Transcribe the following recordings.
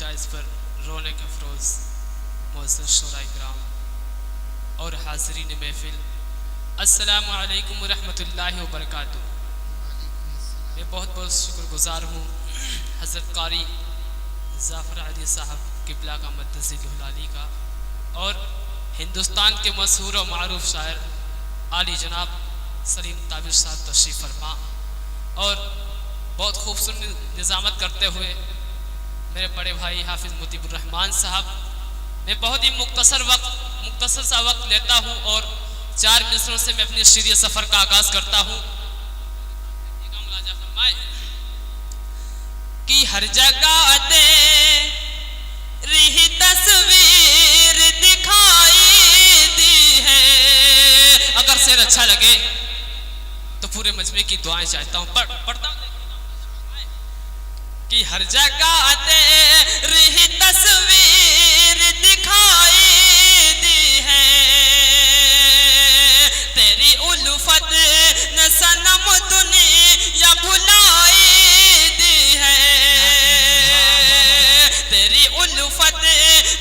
Ties पर रोने के अफरोज़ मुअज़्ज़ज़ शुरा इकराम और हाज़रीन महफ़िल, अस्सलामु अलैकुम वरहमतुल्लाहि वबरकातुहू। मैं बहुत बहुत शुक्रगुज़ार हूँ हज़रत कारी ज़फ़र अली साहब क़िबला का मद्दसिल अली का और हिंदुस्तान के मशहूर और मारूफ शायर आली जनाब सलीम ताबिर साहब तशरीफ़ फरमा और बहुत खूबसूरत निज़ामत करते हुए मेरे बड़े भाई हाफिज़ मुतीबुर रहमान साहब। मैं बहुत ही मुख्तसर सा वक्त लेता हूँ और 4 मिसरों से मैं अपने शीरी सफ़र का आगाज़ करता हूँ कि हर जगह दे रही तस्वीर दिखाई दी है। अगर शेर अच्छा लगे तो पूरे मजमे की दुआएं चाहता हूँ पढ़ता हूँ कि हर जगह दे रही तस्वीर दिखाई दी है, तेरी उल्फत न सनम दुनिया भुलाई दी है, तेरी उल्फत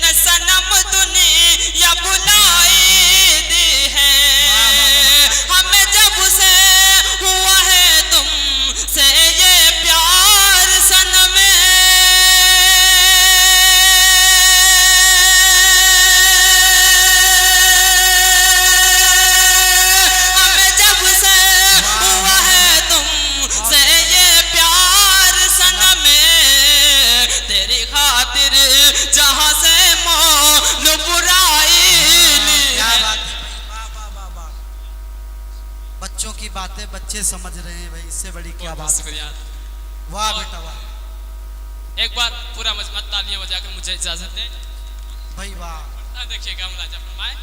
न सनम दुनिया भुलाई दी है। हमें जब से हुआ है तुम से ये प्यार सनम, हमें जब से हुआ है तुम से ये प्यार सनम, तेरी खातिर जहां से मौल बुराई। बच्चों की बातें बच्चे समझ रहे हैं भाई, इससे बड़ी क्या बात। शुक्रिया। वाह बेटा वाह। एक बार पूरा मजमा तालियां बजाकर मुझे इजाजत दें भाई वाह। देखिएगा मुलाजा फरमाए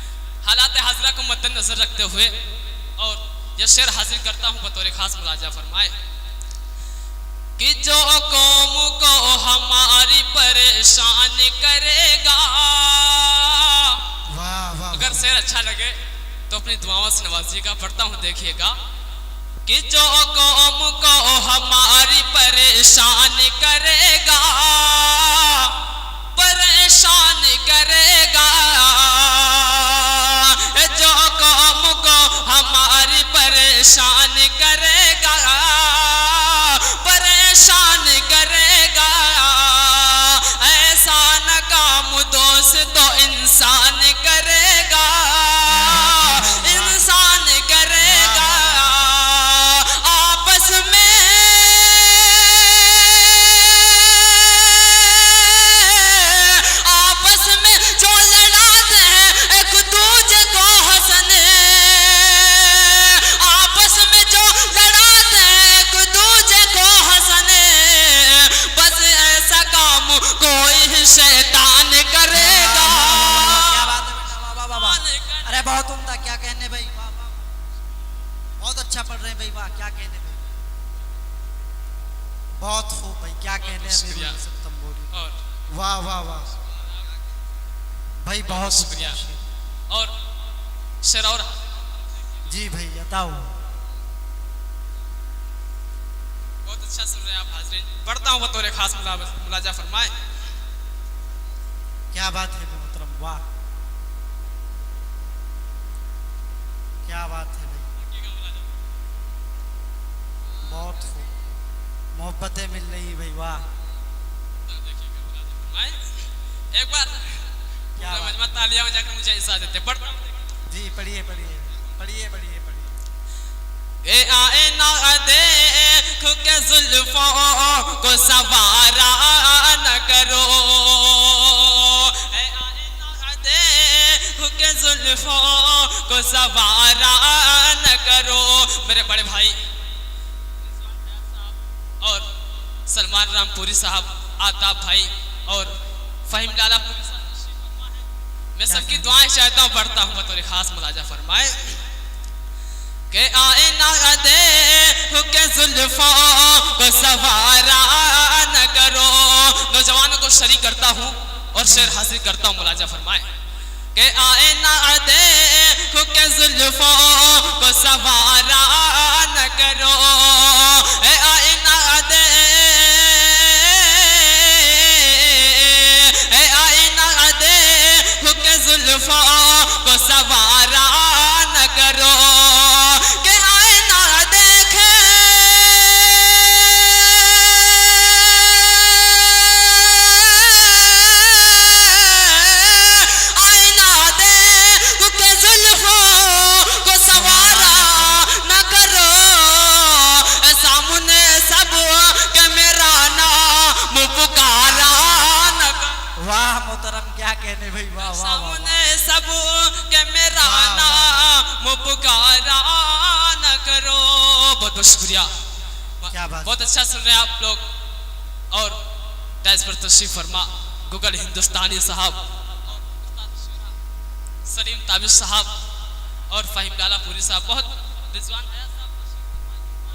हालात हाजरा को मद्देनजर रखते हुए और यह शेर हाजिर करता हूँ बतौर खास मुलाजा फरमाए कि जो कौम को हमारी परेशान करेगा। वाह वाह। अगर शेर अच्छा लगे तो अपनी दुआओं से नवाजिएगा। पढ़ता हूँ देखिएगा कि जो कौम को हमारी परेशान करेगा, परेशान करेगा, जो कौम को हमारी परेशान करेगा, परेशान करेगा, ऐसा न काम दोस्त तो इंसान करेगा, इंसान करेगा। आपस में जो लड़ाते हैं एक दूजे को हंसने, आपस में जो लड़ाते हैं एक दूजे को हंसने, बस ऐसा काम कोई शैतान करेगा। क्या बात है बेटा, वाह वाह वाह। अरे बहुत उम्दा, क्या कहने भाई, वाह वाह। बहुत अच्छा पढ़ रहे हैं भाई, वाह क्या कहने भाई, बहुत खूब भाई, क्या कहने शुक्रिया। और वाह वाह वाह भाई, बहुत शुक्रिया। और शेर और जी भाई बताओ। बहुत अच्छा सुन रहे हैं आप हाज़रीन। पढ़ता हूँ बतौर खास मुलाजा फरमाए। क्या बात है मोहतरम, वाह क्या बात है भाई, बहुत खूब, मोहब्बतें मिल रही भाई, वाह एक बार क्या बात। मजमा तालियां बजाकर मुझे हिस्सा देते। पढ़ जी पढ़िए पढ़िए पढ़िए पढ़िए पढ़िए। ए आए ना देख के जुल्फों को सवारा न करो, ए आए ना देख के जुल्फों को सवारा न करो। मेरे बड़े भाई और सलमान रामपुरी साहब, आताब भाई और फहीम लाला पुरी साहब, मैं सबकी दुआएं चाहता हूँ। पढ़ता हूँ बतौर खास मुलाजा फरमाए के आए ना दे के जुल्फों को सवारा न करो। नौजवानों को शरीक करता हूँ और शेर हाजिर करता हूँ, मुलाजा फरमाए के आए ना दे के जुल्फों को सवारा न करो, आए ना दे मोहतरम क्या कहने भाई, वाह वाह वाह, सामने सब के मेरा नाम पुकारा न करो। बहुत बहुत शुक्रिया, क्या बात। बहुत अच्छा सुन रहे हैं आप लोग। और टैज पर तशरीफ फरमा गूगल हिंदुस्तानी साहब, सलीम ताबिश साहब और फाहिम लालापुरी साहब, बहुत रिजवान हयात साहब।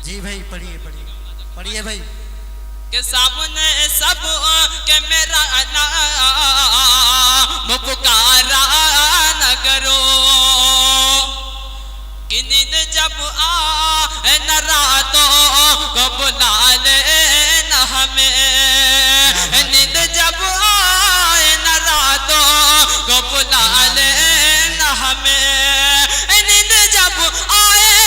जी भाई पढ़िए पढ़िए पढ़िए भाई। के सामने सब के मेरा नाम पुकारा न करो, कि नींद जब आए न रातों को बुला ले न हमें, नींद जब आए न रातों को बुला ले न हमें, नींद जब आए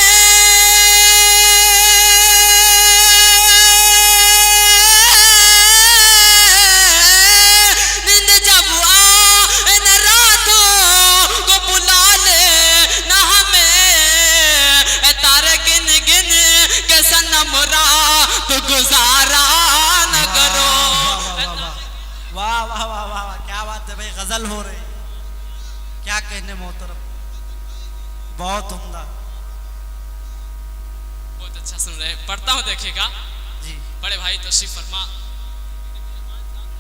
तो गुजारा न करो। वाह वाह वाह वाह वाह, क्या बात है भाई, गजल हो रही, क्या कहने मोहतरम, बहुत उम्दा। बहुत अच्छा सुन रहे हैं, पढ़ता हूँ देखिएगा। जी बड़े भाई तशरीफ फरमा।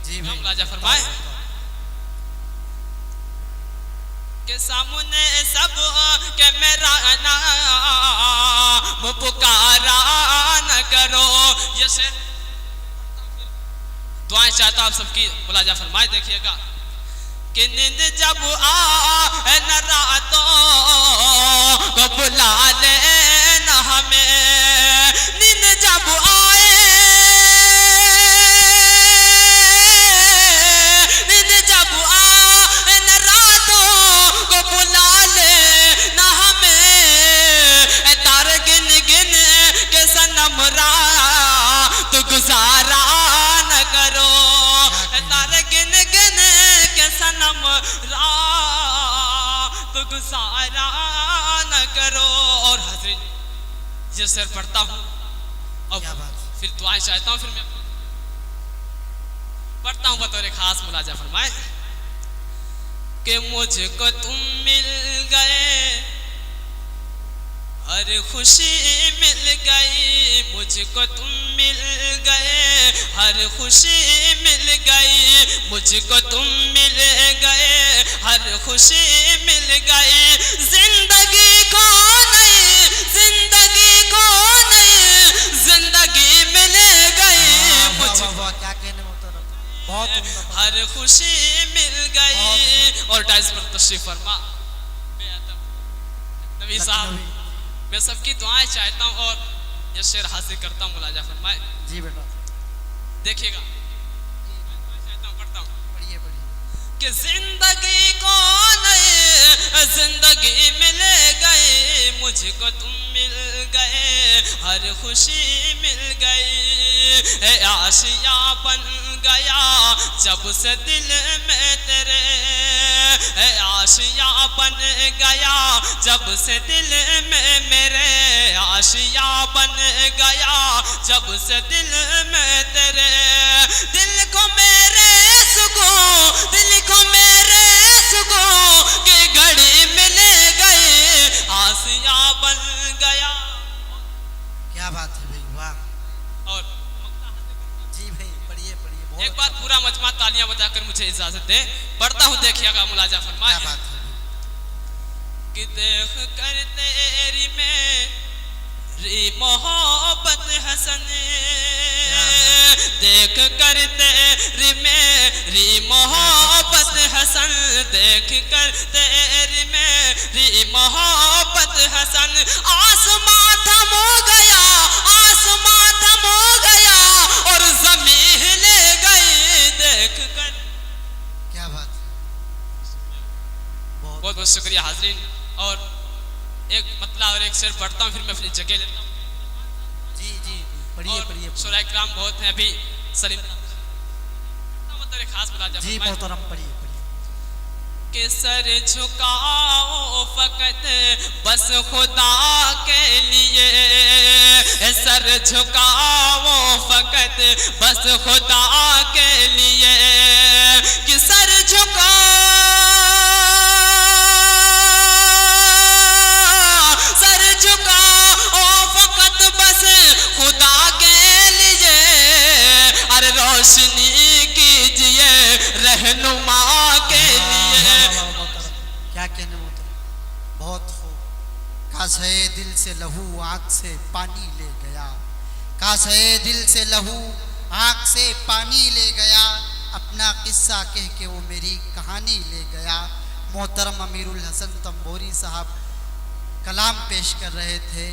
जी भाई मुलाजा फरमाए। के सामने सब के मेरा नाम पुकारा न करो। ये शेर दुआएं चाहता हूं आप सबकी, मुलाजा फरमाए देखिएगा। कि नींद जब आए न रातों को बुला ले न हमें, नींद जब आए, नींद जब आए न रातों को बुला ले न हमें, तारे गिन गिन के सनम रात गुजारा न करो, तारे गिन गिन के सनम रात गुजारा न करो। और हजरत ये शेर पढ़ता हूँ और फिर दुआएं चाहता हूँ, फिर मैं पढ़ता हूँ बतौर खास, मुलाजा फरमाए। कि मुझको तुम मिल गए, हर खुशी मिल गई, मुझको तुम मिल गए, हर खुशी मिल गई, मुझको तुम मिल गए, हर खुशी मिल गई, जिंदगी को नहीं, जिंदगी को नहीं, जिंदगी मिल गई मुझको, क्या कहने मोहतरम, बहुत हर खुशी मिल गई। और टाइस पर तशरीफ फरमा नबी साहब, मैं सबकी दुआएं चाहता हूँ और ये शेर हाजिर करता हूँ, मुलाजा फरमाए। जी बेटा देखिएगा, चाहता हूँ, पढ़ता हूँ। पढ़िए पढ़िए। कि जिंदगी को नहीं, जिंदगी मिल गई, मुझको तुम मिल गए, हर खुशी मिल गई, आशिया बन गया जब से दिल में तेरे, आशिया बन गया जब से दिल में मेरे, आशिया बन गया जब से दिल में तेरे, दिल को मेरे सुकून, दिल को मेरे सुकून की घड़ी मिल गई, आशिया बन गया। क्या बात है भाई, वाह। और जी भाई पढ़िए पढ़िए। एक बार पूरा मजमा तालियां बजाकर मुझे इजाजत दे, पढ़ता हूँ देखिएगा, मुलाजा फरमाए। क्या बात है कि देख कर तेरी मेरी मोहब्बत हसन, देख कर तेरी मेरी मोहब्बत हसन, देख कर तेरी मेरी मोहब्बत हसन, आसमां थम हो गया, आसमां थम हो गया और ज़मीन ले गई देख कर। क्या बात है, बहुत बहुत शुक्रिया हाजरीन। और एक मतला और एक शेर पढ़ता हूँ, फिर मैं अपनी जगह लेता हूँ। जी जी पढ़िए पढ़िए। शुरा इकराम बहुत हैं अभी, सलीम खास मुलाजा जी मोहतरम पढ़िए पढ़िए। के सर झुकाओ फकत बस खुदा के लिए, सर झुकाओ फकत बस खुदा के लिए, कि सर दिल से लहू आँख से पानी ले गया, काश है दिल से लहू आँख से पानी ले गया, अपना किस्सा कह के वो मेरी कहानी ले गया। मोहतरम अमीरुल हसन तंबोरी साहब कलाम पेश कर रहे थे।